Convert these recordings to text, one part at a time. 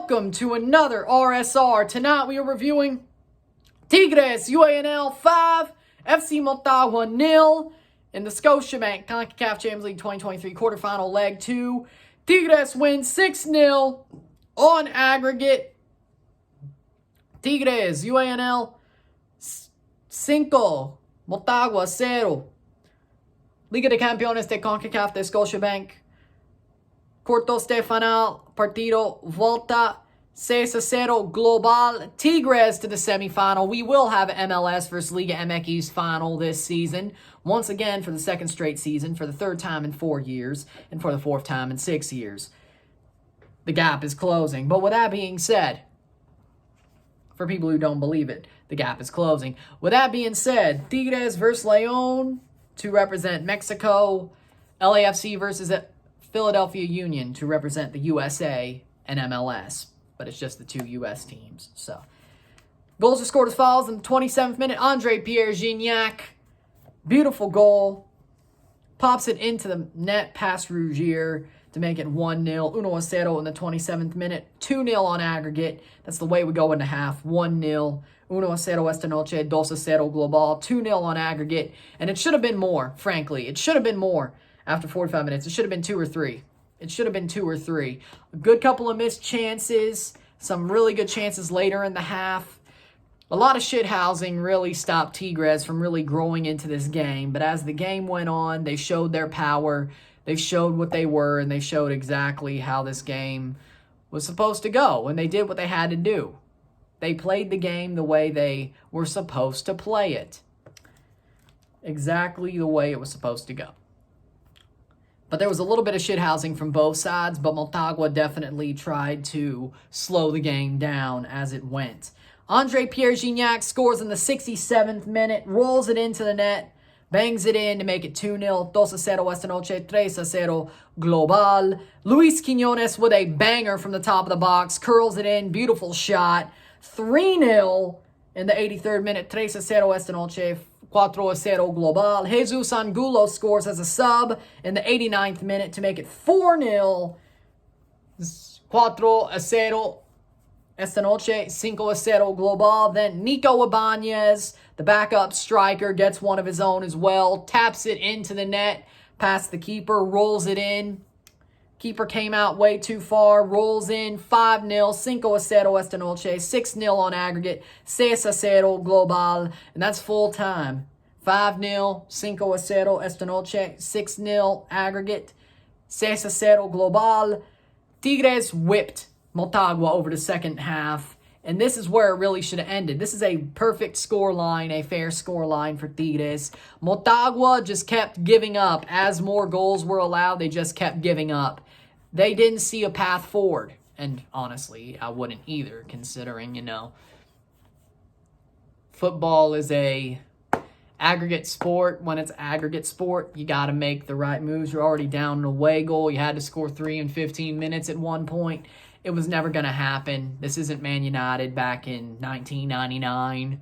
Welcome to another RSR. Tonight we are reviewing Tigres UANL 5, FC Motagua 0 in the Scotiabank Concacaf Champions League 2023 quarterfinal leg 2. Tigres win 6-0 on aggregate. Tigres UANL 5, Motagua 0. Liga de Campeones de Concacaf de Scotiabank. Quarterfinals, partido, volta, 6-0 global. Tigres to the semifinal. We will have MLS versus Liga MX final this season. Once again for the second straight season, for the third time in 4 years, and for the fourth time in 6 years. The gap is closing. But with that being said, for people who don't believe it, the gap is closing. With that being said, Tigres versus León to represent Mexico. LAFC versus Philadelphia Union to represent the USA and MLS. But it's just the two US teams. So, goals are scored as follows. In the 27th minute, Andre Pierre Gignac. Beautiful goal. Pops it into the net past Rougier to make it 1-0. 1-0 in the 27th minute. 2-0 on aggregate. That's the way we go into half. 1-0. 1-0 esta noche. 2-0 global. 2-0 on aggregate. And it should have been more, frankly. It should have been more. After 45 minutes, it should have been 2 or 3. It should have been 2 or 3. A good couple of missed chances. Some really good chances later in the half. A lot of shithousing really stopped Tigres from really growing into this game. But as the game went on, they showed their power. They showed what they were, and they showed exactly how this game was supposed to go. And they did what they had to do. They played the game the way they were supposed to play it. Exactly the way it was supposed to go. But there was a little bit of shithousing from both sides, but Motagua definitely tried to slow the game down as it went. Andre Pierre Gignac scores in the 67th minute, rolls it into the net, bangs it in to make it 2-0. 2-0 esta noche, 3-0 global. Luis Quiñones with a banger from the top of the box, curls it in, beautiful shot. 3-0 in the 83rd minute, 3-0 esta noche, 4-0 global. Jesus Angulo scores as a sub in the 89th minute to make it 4-0. 4-0 esta noche, 5-0 global. Then Nico Ibanez, the backup striker, gets one of his own as well. Taps it into the net, past the keeper, rolls it in. Keeper came out way too far, rolls in, 5-0, 5-0 esta noche, 6-0 on aggregate, 6-0 global, and that's full time. 5-0, 5-0 esta noche, 6-0 aggregate, 6-0 global. Tigres whipped Motagua over the second half, and this is where it really should have ended. This is a perfect score line, a fair score line for Tigres. Motagua just kept giving up. As more goals were allowed, they just kept giving up. They didn't see a path forward. And honestly, I wouldn't either, considering, football is a aggregate sport. When it's aggregate sport, you got to make the right moves. You're already down an away goal. You had to score 3 in 15 minutes at one point. It was never going to happen. This isn't Man United back in 1999.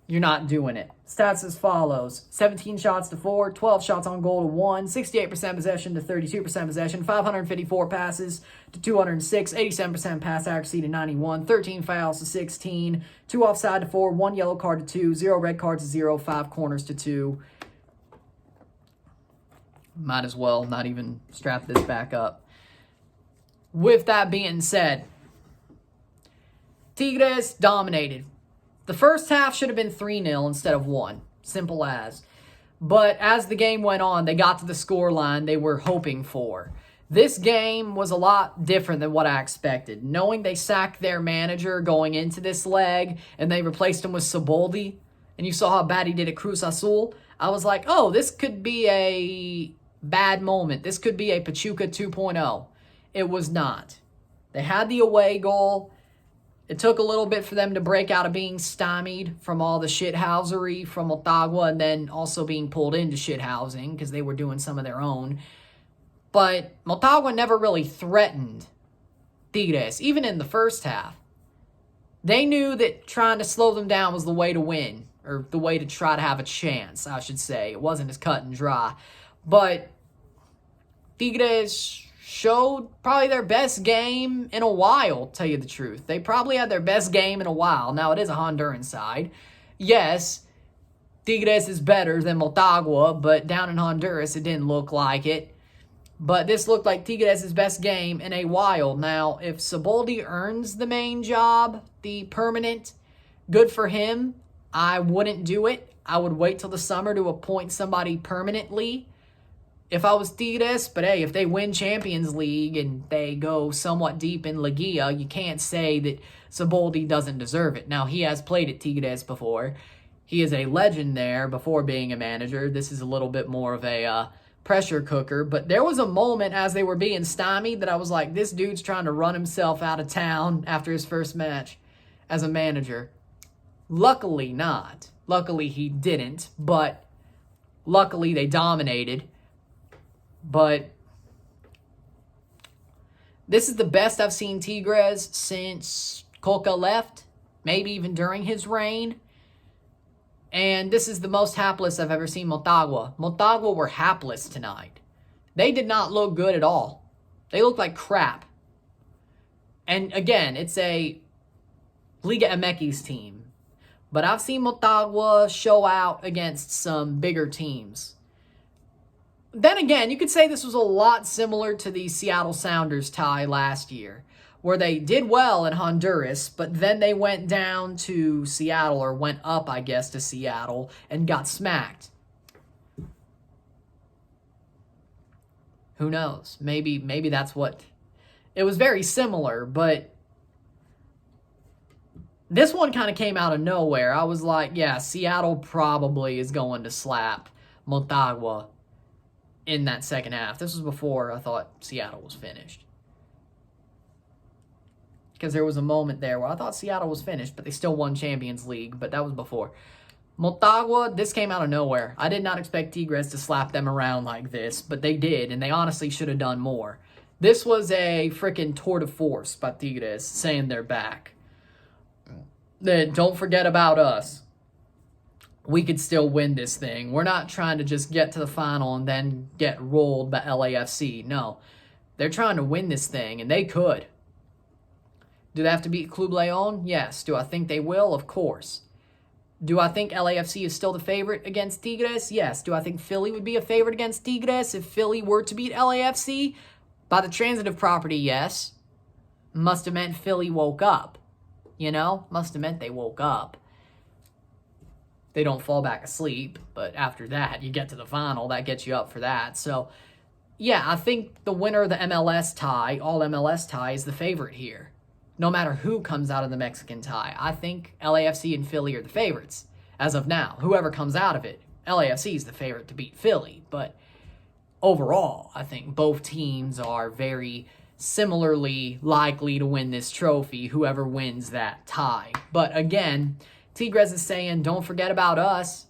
You're not doing it. Stats as follows. 17 shots to 4, 12 shots on goal to 1, 68% possession to 32% possession, 554 passes to 206, 87% pass accuracy to 91, 13 fouls to 16, 2 offside to 4, 1 yellow card to 2, 0 red cards to 0, 5 corners to 2. Might as well not even strap this back up. With that being said, Tigres dominated. The first half should have been 3-0 instead of 1. Simple as. But as the game went on, they got to the scoreline they were hoping for. This game was a lot different than what I expected. Knowing they sacked their manager going into this leg, and they replaced him with Siboldi, and you saw how bad he did at Cruz Azul, I was like, oh, this could be a bad moment. This could be a Pachuca 2.0. It was not. They had the away goal. It took a little bit for them to break out of being stymied from all the shithousery from Motagua, and then also being pulled into shithousing because they were doing some of their own. But Motagua never really threatened Tigres, even in the first half. They knew that trying to slow them down was the way to win, or the way to try to have a chance, I should say. It wasn't as cut and dry. But Tigres showed probably their best game in a while, tell you the truth. They probably had their best game in a while. Now, it is a Honduran side. Yes, Tigres is better than Motagua, but down in Honduras, it didn't look like it. But this looked like Tigres' best game in a while. Now, if Siboldi earns the main job, the permanent, good for him. I wouldn't do it. I would wait till the summer to appoint somebody permanently if I was Tigres. But hey, if they win Champions League and they go somewhat deep in Liga, you can't say that Siboldi doesn't deserve it. Now, he has played at Tigres before. He is a legend there before being a manager. This is a little bit more of a pressure cooker. But there was a moment as they were being stymied that I was like, this dude's trying to run himself out of town after his first match as a manager. Luckily not. Luckily he didn't. But luckily they dominated. But this is the best I've seen Tigres since Colca left. Maybe even during his reign. And this is the most hapless I've ever seen Motagua. Motagua were hapless tonight. They did not look good at all. They looked like crap. And again, it's a Liga MX team. But I've seen Motagua show out against some bigger teams. Then again, you could say this was a lot similar to the Seattle Sounders tie last year, where they did well in Honduras, but then they went down to Seattle, or went up, I guess, to Seattle, and got smacked. Who knows? Maybe that's what... It was very similar, but this one kind of came out of nowhere. I was like, yeah, Seattle probably is going to slap Motagua in that second half. This was before I thought Seattle was finished. Because there was a moment there where I thought Seattle was finished, but they still won Champions League, but that was before. Motagua, this came out of nowhere. I did not expect Tigres to slap them around like this, but they did, and they honestly should have done more. This was a freaking tour de force by Tigres, saying they're back. Then don't forget about us. We could still win this thing. We're not trying to just get to the final and then get rolled by LAFC. No. They're trying to win this thing, and they could. Do they have to beat Club Leon? Yes. Do I think they will? Of course. Do I think LAFC is still the favorite against Tigres? Yes. Do I think Philly would be a favorite against Tigres if Philly were to beat LAFC? By the transitive property, yes. Must have meant Philly woke up. You know? Must have meant they woke up. They don't fall back asleep, but after that, you get to the final, that gets you up for that. So, yeah, I think the winner of the MLS tie, all MLS tie, is the favorite here. No matter who comes out of the Mexican tie. I think LAFC and Philly are the favorites as of now. Whoever comes out of it, LAFC is the favorite to beat Philly. But overall, I think both teams are very similarly likely to win this trophy, whoever wins that tie. But again, Tigres is saying, don't forget about us.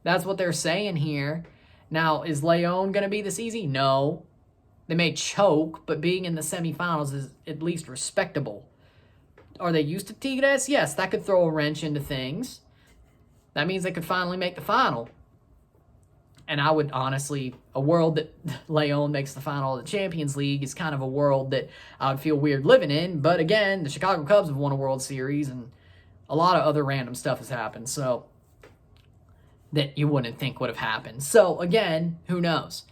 That's what they're saying here. Now, is Leon going to be this easy? No. They may choke, but being in the semifinals is at least respectable. Are they used to Tigres? Yes, that could throw a wrench into things. That means they could finally make the final. And I would honestly, a world that Leon makes the final of the Champions League is kind of a world that I would feel weird living in. But again, the Chicago Cubs have won a World Series, and a lot of other random stuff has happened, so that you wouldn't think would have happened. So, again, who knows?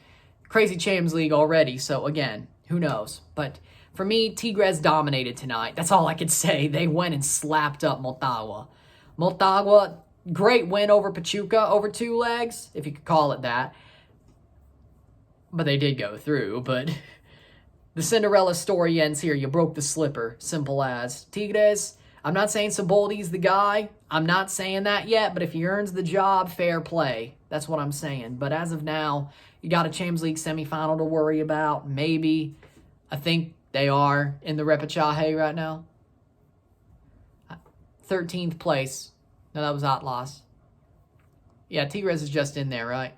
Crazy Champions League already, so, again, who knows? But for me, Tigres dominated tonight. That's all I could say. They went and slapped up Motagua. Motagua, great win over Pachuca over 2 legs, if you could call it that. But they did go through, but the Cinderella story ends here. You broke the slipper, simple as. Tigres, I'm not saying Siboldi's the guy. I'm not saying that yet, but if he earns the job, fair play. That's what I'm saying. But as of now, you got a Champions League semifinal to worry about. Maybe. I think they are in the repechaje right now. 13th place. No, that was Atlas. Yeah, Tigres is just in there, right?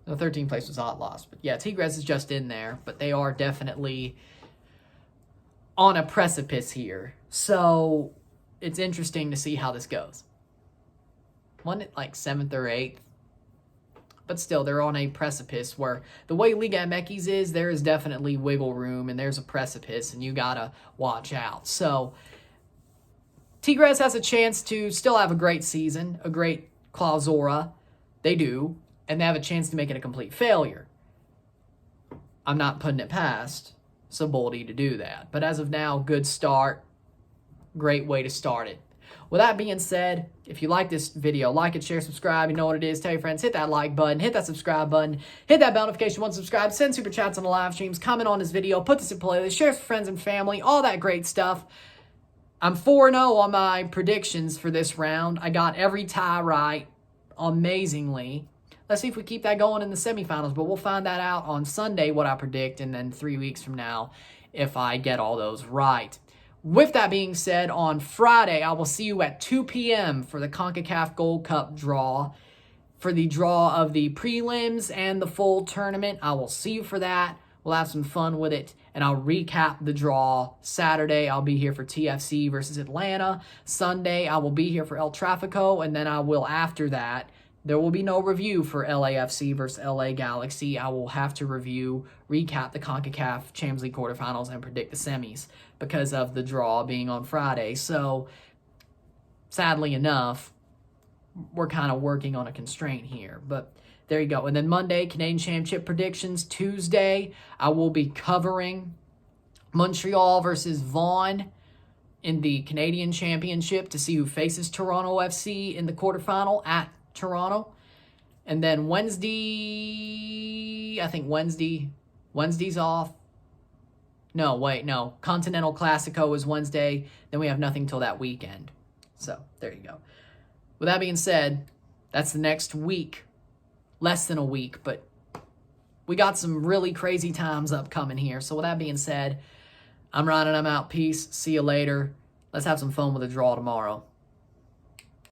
No, 13th place was Atlas. But yeah, Tigres is just in there. But they are definitely on a precipice here. So, it's interesting to see how this goes. Wasn't it like 7th or 8th? But still, they're on a precipice where the way Liga MX is, there is definitely wiggle room and there's a precipice and you got to watch out. So Tigres has a chance to still have a great season, a great clausura. They do. And they have a chance to make it a complete failure. I'm not putting it past Saboldi to do that. But as of now, good start. Great way to start it. With that being said, if you like this video, like it, share, subscribe. You know what it is. Tell your friends. Hit that like button. Hit that subscribe button. Hit that bell notification once subscribed. Send super chats on the live streams. Comment on this video. Put this in playlist. Share it with friends and family. All that great stuff. I'm 4-0 on my predictions for this round. I got every tie right. Amazingly. Let's see if we keep that going in the semifinals. But we'll find that out on Sunday, what I predict. And then 3 weeks from now, if I get all those right. With that being said, on Friday, I will see you at 2 p.m. for the Concacaf Gold Cup draw. For the draw of the prelims and the full tournament. I will see you for that. We'll have some fun with it. And I'll recap the draw. Saturday, I'll be here for TFC versus Atlanta. Sunday, I will be here for El Tráfico. And then I will, after that, there will be no review for LAFC versus LA Galaxy. I will have to recap the CONCACAF Champions League quarterfinals and predict the semis because of the draw being on Friday. So, sadly enough, we're kind of working on a constraint here. But there you go. And then Monday, Canadian Championship predictions. Tuesday, I will be covering Montreal versus Vaughan in the Canadian Championship to see who faces Toronto FC in the quarterfinal at Toronto. And then Wednesday's off. No. Continental Classico is Wednesday. Then we have nothing till that weekend. So, there you go. With that being said, that's the next week. Less than a week, but we got some really crazy times upcoming here. So, with that being said, I'm Ryan and I'm out. Peace. See you later. Let's have some fun with the draw tomorrow.